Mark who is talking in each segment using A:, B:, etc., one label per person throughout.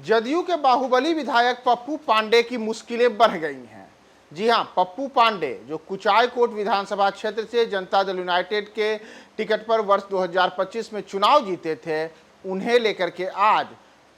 A: जदयू के बाहुबली विधायक पप्पू पांडे की मुश्किलें बढ़ गई हैं। जी हां, पप्पू पांडे जो कुचायकोट विधानसभा क्षेत्र से जनता दल यूनाइटेड के टिकट पर वर्ष 2025 में चुनाव जीते थे, उन्हें लेकर के आज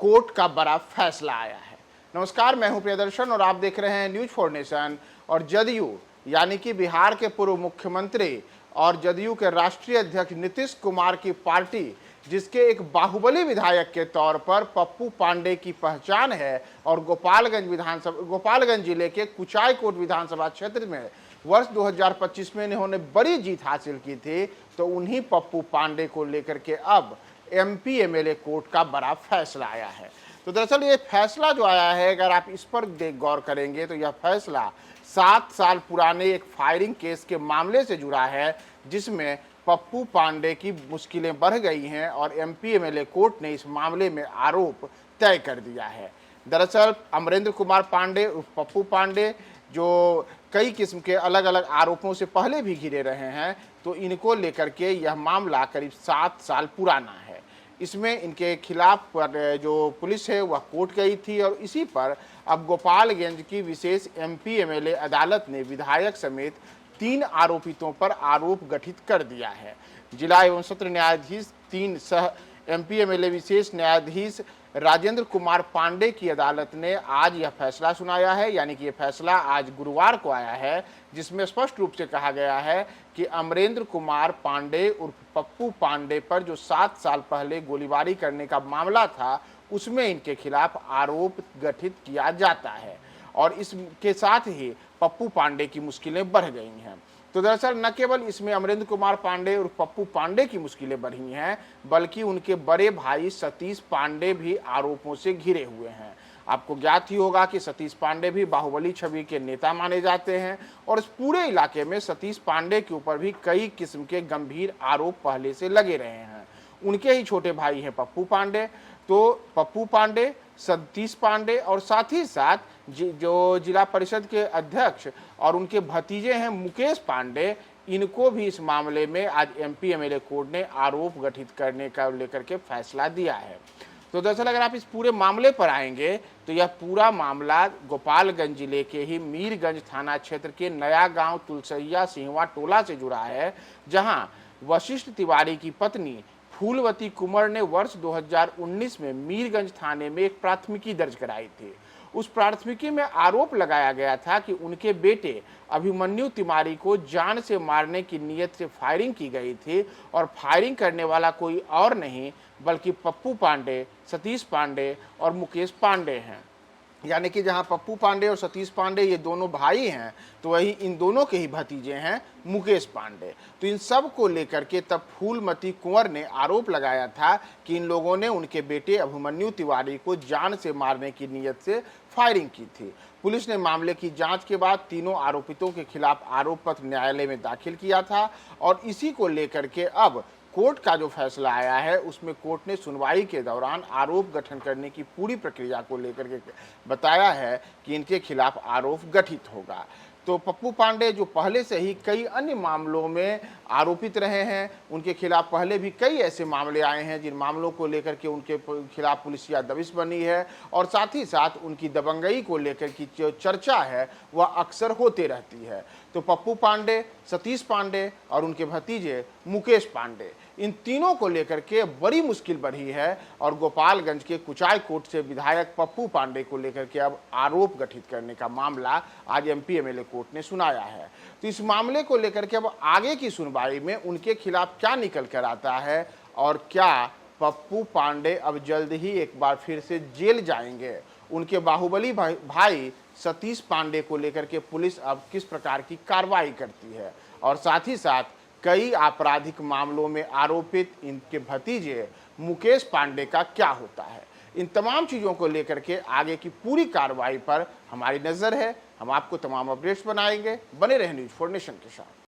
A: कोर्ट का बड़ा फैसला आया है। नमस्कार, मैं हूं प्रियदर्शन और आप देख रहे हैं न्यूज फॉर नेशन। और जदयू यानी कि बिहार के पूर्व मुख्यमंत्री और जदयू के राष्ट्रीय अध्यक्ष नीतीश कुमार की पार्टी, जिसके एक बाहुबली विधायक के तौर पर पप्पू पांडे की पहचान है और गोपालगंज जिले के कुचायकोट विधानसभा क्षेत्र में वर्ष 2025 में इन्होंने बड़ी जीत हासिल की थी, तो उन्हीं पप्पू पांडे को लेकर के अब एमपी एमएलए कोर्ट का बड़ा फैसला आया है। तो दरअसल ये फैसला जो आया है, अगर आप इस पर गौर करेंगे तो यह फैसला 7 साल पुराने एक फायरिंग केस के मामले से जुड़ा है, जिसमें पप्पू पांडे की मुश्किलें बढ़ गई हैं और एमपी एमएलए कोर्ट ने इस मामले में आरोप तय कर दिया है। दरअसल अमरेंद्र कुमार पांडे उर्फ पप्पू पांडे, जो कई किस्म के अलग अलग आरोपों से पहले भी घिरे रहे हैं, तो इनको लेकर के यह मामला करीब 7 साल पुराना है। इसमें इनके खिलाफ जो पुलिस है वह कोर्ट गई थी और इसी पर अब गोपालगंज की विशेष एमपी एमएलए अदालत ने विधायक समेत 3 आरोपितों पर आरोप गठित कर दिया है। जिला एवं सत्र न्यायाधीश 3 सह एमपी एमएलए विशेष न्यायाधीश राजेंद्र कुमार पांडे की अदालत ने आज यह फैसला सुनाया है, यानी कि यह फैसला आज गुरुवार को आया है, जिसमें स्पष्ट रूप से कहा गया है कि अमरेंद्र कुमार पांडे उर्फ पप्पू पांडे पर जो 7 साल पहले गोलीबारी करने का मामला था, उसमें इनके खिलाफ आरोप गठित किया जाता है और इसके साथ ही पप्पू पांडे की मुश्किलें बढ़ गई हैं। तो दरअसल न केवल इसमें अमरेंद्र कुमार पांडे और पप्पू पांडे की मुश्किलें बढ़ी हैं, बल्कि उनके बड़े भाई सतीश पांडे भी आरोपों से घिरे हुए हैं। आपको ज्ञात ही होगा कि सतीश पांडे भी बाहुबली छवि के नेता माने जाते हैं और इस पूरे इलाके में सतीश पांडे के ऊपर भी कई किस्म के गंभीर आरोप पहले से लगे रहे हैं। उनके ही छोटे भाई हैं पप्पू पांडे, तो पप्पू पांडे, सतीश पांडे और साथ ही साथ जो जिला परिषद के अध्यक्ष और उनके भतीजे हैं मुकेश पांडे, इनको भी इस मामले में आज एमपी एमएलए कोर्ट ने आरोप गठित करने का लेकर के फैसला दिया है। तो दरअसल अगर आप इस पूरे मामले पर आएंगे तो यह पूरा मामला गोपालगंज जिले के ही मीरगंज थाना क्षेत्र के नया गांव तुलसैया सिंहवा टोला से जुड़ा है, जहां वशिष्ठ तिवारी की पत्नी फूलवती कुंवर ने वर्ष 2019 में मीरगंज थाने में एक प्राथमिकी दर्ज कराई थी। उस प्राथमिकी में आरोप लगाया गया था कि उनके बेटे अभिमन्यु तिवारी को जान से मारने की नीयत से फायरिंग की गई थी और फायरिंग करने वाला कोई और नहीं बल्कि पप्पू पांडे, सतीश पांडे और मुकेश पांडे हैं। यानी कि जहां पप्पू पांडे और सतीश पांडे ये दोनों भाई हैं, तो वही इन दोनों के ही भतीजे हैं मुकेश पांडे। तो इन सब को लेकर के तब फूलमती कुंवर ने आरोप लगाया था कि इन लोगों ने उनके बेटे अभिमन्यु तिवारी को जान से मारने की नीयत से फायरिंग की थी। पुलिस ने मामले की जांच के बाद तीनों आरोपितों के खिलाफ आरोप पत्र न्यायालय में दाखिल किया था और इसी को लेकर के अब कोर्ट का जो फैसला आया है, उसमें कोर्ट ने सुनवाई के दौरान आरोप गठन करने की पूरी प्रक्रिया को लेकर के बताया है कि इनके खिलाफ आरोप गठित होगा। तो पप्पू पांडे जो पहले से ही कई अन्य मामलों में आरोपित रहे हैं, उनके खिलाफ पहले भी कई ऐसे मामले आए हैं जिन मामलों को लेकर के उनके खिलाफ पुलिसिया दबिश बनी है और साथ ही साथ उनकी दबंगई को लेकर की जो चर्चा है वह अक्सर होते रहती है। तो पप्पू पांडे, सतीश पांडे और उनके भतीजे मुकेश पांडे, इन तीनों को लेकर के बड़ी मुश्किल बढ़ी है और गोपालगंज के कुचायकोट से विधायक पप्पू पांडे को लेकर के अब आरोप गठित करने का मामला आज एमपी एमएलए कोर्ट ने सुनाया है। तो इस मामले को लेकर के अब आगे की सुनवाई में उनके खिलाफ क्या निकल कर आता है और क्या पप्पू पांडे अब जल्द ही एक बार फिर से जेल जाएंगे, उनके बाहुबली भाई सतीश पांडे को लेकर के पुलिस अब किस प्रकार की कार्रवाई करती है और साथ ही साथ कई आपराधिक मामलों में आरोपित इनके भतीजे मुकेश पांडे का क्या होता है, इन तमाम चीज़ों को लेकर के आगे की पूरी कार्रवाई पर हमारी नज़र है। हम आपको तमाम अपडेट्स बनाएंगे। बने रहें न्यूज फॉर नेशन के साथ।